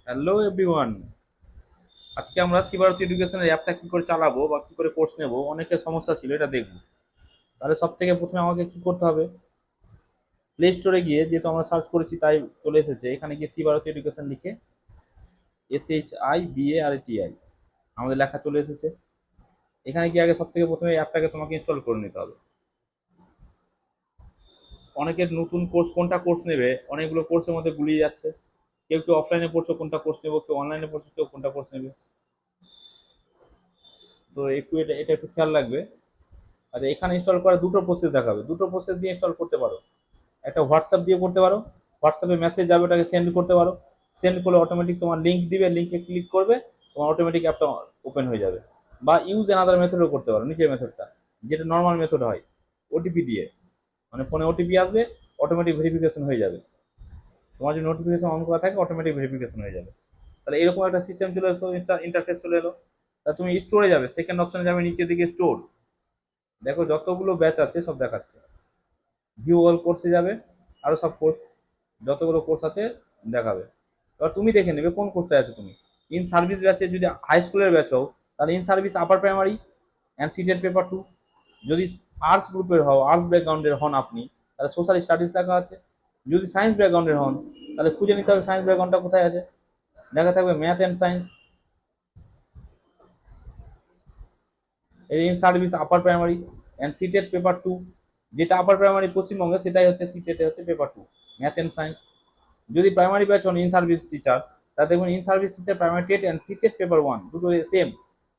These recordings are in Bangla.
Hello everyone. আজকে আমরা সিভারত এডুকেশনের অ্যাপটা কি করে চালাবো বা কি করে কোর্স নেব, অনেকের সমস্যা ছিল, এটা দেখবো। তাহলে সব থেকে প্রথমে আমাকে কি করতে হবে? প্লে স্টোরে গিয়ে, যেহেতু আমরা সার্চ করেছি তাই চলে এসেছে, এখানে গিয়ে সিভারত এডুকেশন লিখে SHIBARTI আমাদের লেখা চলে এসেছে। এখানে গিয়ে আগে সব থেকে প্রথমে অ্যাপটাকে তোমাকে ইনস্টল করে নিতে হবে। অনেকের নতুন কোর্স, কোনটা কোর্স নেবে, অনেকগুলো কোর্সের মধ্যে গুলিয়ে যাচ্ছে। কেউ কেউ অফলাইনে পড়ছো, কোনটা কোর্স নেবো, কেউ অনলাইনে পড়ছো, কেউ কোনটা কোর্স নেবে। তো একটু এটা এটা একটু খেয়াল রাখবে। আচ্ছা, এখানে ইনস্টল করার দুটো প্রসেস দেখাবে, দুটো প্রসেস দিয়ে ইনস্টল করতে পারো। একটা হোয়াটসঅ্যাপ দিয়ে করতে পারো, হোয়াটসঅ্যাপে মেসেজ যাবে, ওটাকে সেন্ড করতে পারো। সেন্ড করলে অটোমেটিক তোমার লিঙ্ক দিবে, লিঙ্কে ক্লিক করবে, তোমার অটোমেটিক অ্যাপটা ওপেন হয়ে যাবে। বা ইউজ অ্যানাদার মেথডও করতে পারো, নিচের মেথডটা যেটা নর্মাল মেথড হয়, ওটিপি দিয়ে, মানে ফোনে ওটিপি আসবে, অটোমেটিক ভেরিফিকেশন হয়ে যাবে। তোমার যদি নোটিফিকেশন অন করা থাকে অটোমেটিক ভেরিফিকেশন হয়ে যাবে। তাহলে এরকম একটা সিস্টেম চলে এলো, ইন্টারফেস চলে এলো। তা তুমি স্টোরে যাবে, সেকেন্ড অপশনে যাবে, নিচের দিকে স্টোর। দেখো যতগুলো ব্যাচ আছে সব দেখাচ্ছে। ভিউ অল কোর্সে যাবে, আরও সব কোর্স, যতগুলো কোর্স আছে দেখাবে। এবার তুমি দেখে নেবে কোন কোর্সে আছো তুমি। ইন সার্ভিস ব্যাচে যদি হাই স্কুলের ব্যাচ হও, তাহলে in service upper primary and CTET paper 2। যদি আর্টস গ্রুপের হও, আর্টস ব্যাকগ্রাউন্ডের হন আপনি, তাহলে সোশ্যাল স্টাডিজ লেখা আছে। যদি সায়েন্স ব্যাকগ্রাউন্ডের হন, তাহলে খুঁজে নিতে হবে সায়েন্স ব্যাকগ্রাউন্ডটা কোথায় আছে। দেখা থাকবে ম্যাথ অ্যান্ড সায়েন্স। এই in service upper primary and CTET paper 2, যেটা আপার প্রাইমারি পশ্চিমবঙ্গে সেটাই হচ্ছে সিটেটে হচ্ছে পেপার 2, ম্যাথ অ্যান্ড সায়েন্স। যদি প্রাইমারি ব্যাচ হন ইন সার্ভিস টিচার, তা দেখুন in service teacher primary TET and CTET paper 1 দুটো সেম।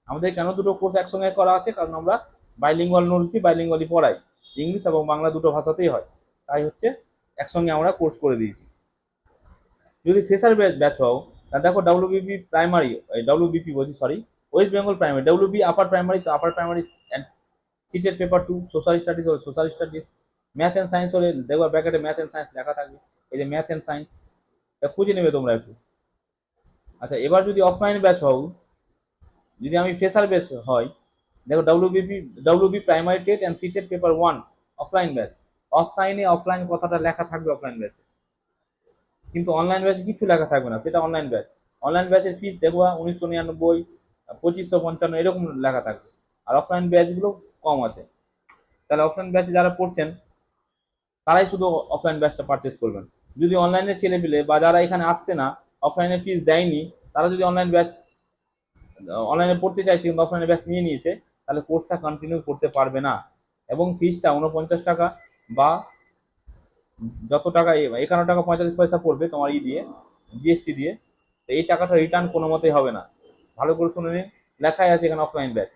আমাদের কেন দুটো কোর্স একসঙ্গে করা আছে? কারণ আমরা বাইলিঙ্গুয়াল নোটস দিই, বাইলিঙ্গুয়ালি পড়াই, ইংলিশ এবং বাংলা দুটো ভাষাতেই হয়। তাই হচ্ছে একসঙ্গে আমরা কোর্স করে দিয়েছি। যদি ফ্রেশার ব্যাচ হও, তা দেখো ডাব্লিউবিপি প্রাইমারি, ডাব্লিউবিপি বলছি, sorry, West Bengal primary, WB upper primary, তো upper primary and CTET paper 2, social studies হলে social studies, math and science হলে দেখবা ব্যাকেটে ম্যাথ অ্যান্ড সায়েন্স লেখা থাকবে। এই যে ম্যাথ অ্যান্ড সায়েন্স, এটা খুঁজে নেবে তোমরা একটু। আচ্ছা, এবার যদি অফলাইন ব্যাচ হও, যদি আমি ফ্রেশার ব্যাচ হয়, দেখো WB primary TET and CTET paper 1 offline batch. Offline কথাটা লেখা থাকবে অফলাইন ব্যাচে, কিন্তু অনলাইন ব্যাচে কিছু লেখা থাকবে না, সেটা অনলাইন ব্যাচ। অনলাইন ব্যাচের ফিস দেখবা 1999, 2555 এরকম লেখা থাকবে। আর অফলাইন ব্যাচগুলো কম আছে। তাহলে অফলাইন ব্যাচে যারা পড়ছেন তারাই শুধু অফলাইন ব্যাচটা পারচেস করবেন। যদি অনলাইনে ছেলে পেলে বা যারা এখানে আসছে না, অফলাইনে ফিস দেয়নি, তারা যদি অনলাইনে পড়তে চাইছে কিন্তু অফলাইনে ব্যাচ নিয়ে নিয়েছে, তাহলে কোর্সটা কন্টিনিউ করতে পারবে না। এবং ফিসটা 49 টাকা বা যত টাকা, 51 টাকা 45 পয়সা পড়বে তোমার দিয়ে, জিএসটি দিয়ে। তো এই টাকাটা রিটার্ন কোনো মতেই হবে না। ভালো করে শুনে নিন, লেখাই আছে এখানে অফলাইন ব্যাচ।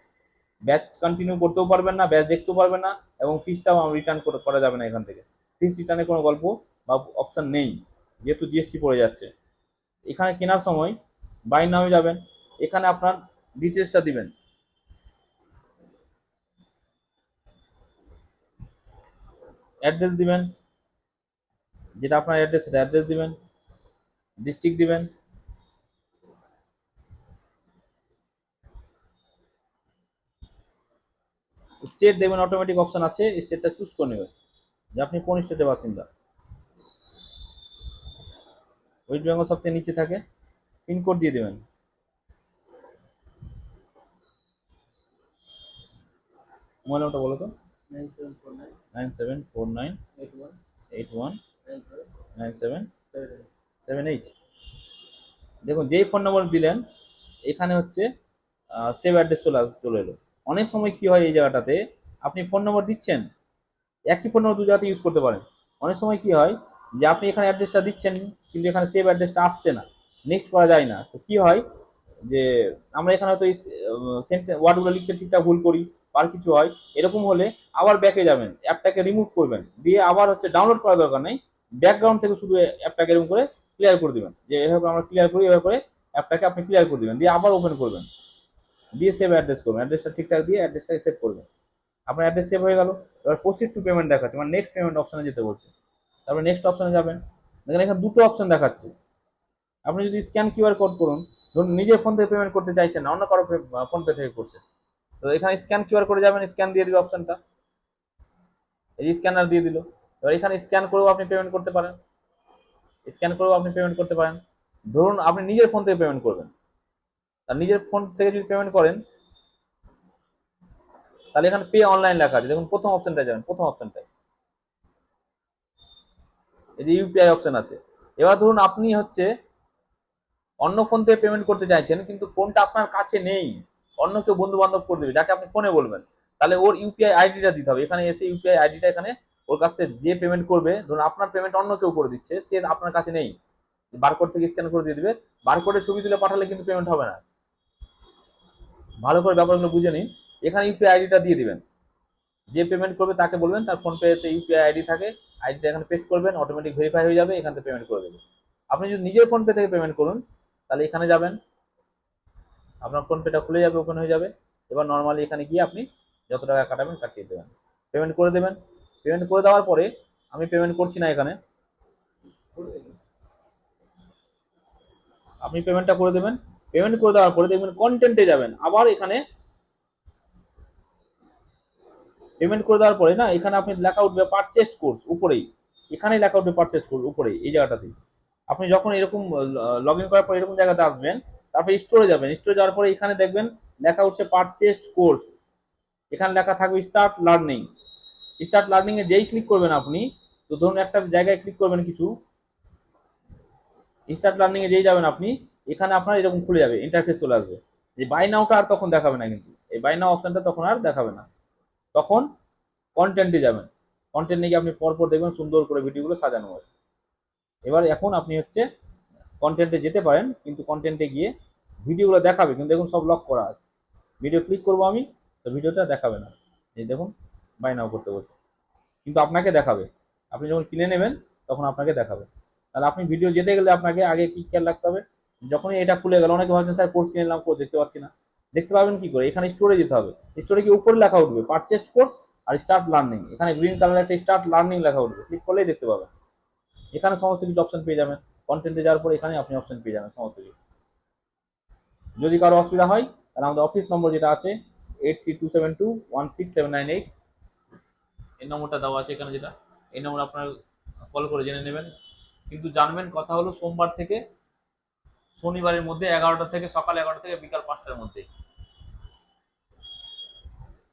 ব্যাচ কন্টিনিউ করতেও পারবেন না, ব্যাচ দেখতেও পারবেন না, এবং ফিসটাও রিটার্ন করা যাবে না এখান থেকে। ফিস রিটার্নের কোনো গল্প বা অপশন নেই, যেহেতু জিএসটি পড়ে যাচ্ছে। এখানে কেনার সময় বাই নামে যাবেন, এখানে আপনার ডিটেলসটা দিবেন, অ্যাড্রেস দিবেন, যেটা আপনার অ্যাড্রেস সেটা অ্যাড্রেস দিবেন, ডিস্ট্রিক্ট দিবেন, স্টেট দেবেন, অটোমেটিক অপশন আছে, স্টেটটা চুজ করে নেবেন যে আপনি কোন স্টেটের বাসিন্দা। ওয়েস্ট বেঙ্গল সবচেয়ে নিচে থাকে। পিনকোড দিয়ে দেবেন। মোবাইল নাম্বারটা বলো তো। 974981879778। দেখুন যেই ফোন নম্বর দিলেন, এখানে হচ্ছে সেভ অ্যাড্রেস চলে এলো। অনেক সময় কি হয় এই জায়গাটাতে, আপনি ফোন নম্বর দিচ্ছেন, একই ফোন নম্বর দু জায়গাতে ইউজ করতে পারেন। অনেক সময় কি হয় যে আপনি এখানে অ্যাড্রেসটা দিচ্ছেন, কিন্তু এখানে সেভ অ্যাড্রেসটা আসছে না, নেক্সট করা যায় না। তো কি হয় যে আমরা এখানে হয়তো ওয়ার্ডগুলো লিখতে ঠিকঠাক ভুল করি, আর কিছু হয়, এরকম হলে আবার ব্যাকে যাবেন, অ্যাপটাকে রিমুভ করবেন, দিয়ে আবার হচ্ছে ডাউনলোড করার দরকার নেই, ব্যাকগ্রাউন্ড থেকে শুধু অ্যাপটাকে এরকম করে ক্লিয়ার করে দিবেন, যে এভাবে আমরা ক্লিয়ার করি, এভাবে করে অ্যাপটাকে আপনি ক্লিয়ার করে দিবেন, দিয়ে আবার ওপেন করবেন, দিয়ে সেভ অ্যাড্রেস করবেন, অ্যাড্রেসটা ঠিকঠাক দিয়ে অ্যাড্রেসটাকে সেভ করবেন। আপনার অ্যাড্রেস সেভ হয়ে গেল। এবার প্রসিড টু পেমেন্ট দেখাচ্ছে, মানে নেক্সট পেমেন্ট অপশনে যেতে বলছে। তারপরে নেক্সট অপশনে যাবেন, দেখেন এখানে দুটো অপশন দেখাচ্ছে। আপনি যদি স্ক্যান কিউআর কোড করুন, ধরুন নিজের ফোন থেকে পেমেন্ট করতে চাইছেন না, অন্য কারো ফোন পে থেকে করছেন, তো এখানে স্ক্যান কিউআর কোডে যাবেন, স্ক্যান দিয়ে দিবে অপশনটা, এই স্ক্যানার দিয়ে দিল। এবার এখানে স্ক্যান করেও আপনি পেমেন্ট করতে পারেন, স্ক্যান করেও আপনি পেমেন্ট করতে পারেন। ধরুন আপনি নিজের ফোন থেকে পেমেন্ট করবেন, আর নিজের ফোন থেকে যদি পেমেন্ট করেন তাহলে এখানে পে অনলাইন লেখা আছে, দেখুন প্রথম অপশনটায় যাবেন, প্রথম অপশনটায় এই যে ইউপিআই অপশন আছে। এবার ধরুন আপনি হচ্ছে অন্য ফোন থেকে পেমেন্ট করতে চাইছেন কিন্তু ফোনটা আপনার কাছে নেই, অন্য কেউ বন্ধু বান্ধব করে দেবে যাকে আপনি ফোনে বলবেন, তাহলে ওর ইউপিআই আইডিটা দিতে হবে। এখানে এসে ইউপিআই আইডিটা এখানে ওর কাছ থেকে যে পেমেন্ট করবে, ধরুন আপনার পেমেন্ট অন্য কেউ করে দিচ্ছে, সে আপনার কাছে নেই, বারকোড থেকে স্ক্যান করে দিয়ে দিবে, বারকোডের ছবি তুলে পাঠালে কিন্তু পেমেন্ট হবে না। ভালো করে ব্যাপারগুলো বুঝে নিন। এখানে ইউপিআই আইডিটা দিয়ে দিবেন, যে পেমেন্ট করবে তাকে বলবেন তার ফোন পেতে ইউপিআই আইডি থাকে, আইডিটা এখানে পেস্ট করবেন, অটোমেটিক ভেরিফাই হয়ে যাবে, এখান থেকে পেমেন্ট করে দেবে। আপনি যদি নিজের ফোন পে থেকে পেমেন্ট করুন তাহলে এখানে যাবেন, আপনার ফোন পেটা খুলে যাবে, ওপেন হয়ে যাবে। এবার নর্মালি এখানে গিয়ে আপনি যত টাকা কাটাবেন কাটিয়ে দেবেন, পেমেন্ট করে দেবেন। পেমেন্ট করে দেওয়ার পরে আমি পেমেন্ট করছি না এখানে, আপনি পেমেন্টটা করে দেবেন। পেমেন্ট করে দেওয়ার পরে দেখবেন কন্টেন্টে যাবেন, আবার এখানে পেমেন্ট করে দেওয়ার পরে না এখানে আপনি লেখা উঠবে পারচেস্ট কোর্স উপরেই, এখানেই লেখা উঠবে পারচেস্ট কোর্স উপরেই এই জায়গাটাতেই। আপনি যখন এরকম লগ ইন করার পর এরকম জায়গাতে আসবেন, তারপরে স্টোরে যাবেন, স্টোরে যাওয়ার পরে এখানে দেখবেন লেখা উঠছে পারচেস্ট কোর্স, এখানে লেখা থাকবে স্টার্ট লার্নিং। স্টার্ট লার্নিং এ যেই ক্লিক করবেন আপনি, তো ধরুন একটা জায়গায় ক্লিক করবেন কিছু, স্টার্ট লার্নিং এ যেই যাবেন আপনি, এখানে আপনার এরকম খুলে যাবে, ইন্টারফেস চলে আসবে। যে বাই নাওটা আর তখন দেখাবে না, কিন্তু এই বাই নাও অপশনটা তখন আর দেখাবে না। তখন কন্টেন্টে যাবেন, কন্টেন্টে গিয়ে আপনি পরপর দেখবেন সুন্দর করে ভিডিওগুলো সাজানো আছে। এবার এখন আপনি হচ্ছে কন্টেন্টে যেতে পারেন, কিন্তু কন্টেন্টে গিয়ে ভিডিওগুলো দেখাবে কিন্তু দেখুন সব লক করা আছে। ভিডিও ক্লিক করবো আমি, তো ভিডিওটা দেখাবে না, এই দেখুন বাই নাও করতে বলছে, কিন্তু আপনাকে দেখাবে। আপনি যখন কিনে নেবেন তখন আপনাকে দেখাবে। তাহলে আপনি ভিডিও যেতে গেলে আপনাকে আগে কি খেয়াল রাখতে হবে, যখনই এটা খুলে গেল, অনেকে ভাবছেন স্যার কোর্স কিনে নিলাম, কোর্স দেখতে পাচ্ছি না। দেখতে পাবেন কি করে, এখানে স্টোরে যেতে হবে, স্টোরে কি উপরে লেখা উঠবে পারচেস্ট কোর্স আর স্টার্ট লার্নিং, এখানে গ্রিন কালার একটা স্টার্ট লার্নিং লেখা উঠবে, ক্লিক করলেই দেখতে পাবেন। এখানে সমস্ত কিছু অপশন পেয়ে যাবেন, কন্টেন্টে যাওয়ার পরে এখানে আপনি অপশন পেয়ে যাবেন সমস্ত কিছু। যদি কারো অসুবিধা হয় তাহলে আমাদের অফিস নম্বর যেটা আছে 8327216798, এই নম্বরটা দেওয়া আছে এখানে, যেটা এই নম্বর আপনার কল করে জেনে নেবেন। কিন্তু জানবেন কথা হলো সোমবার থেকে শনিবারের মধ্যে 11টা থেকে সকাল 11টা থেকে বিকাল 5টার মধ্যে।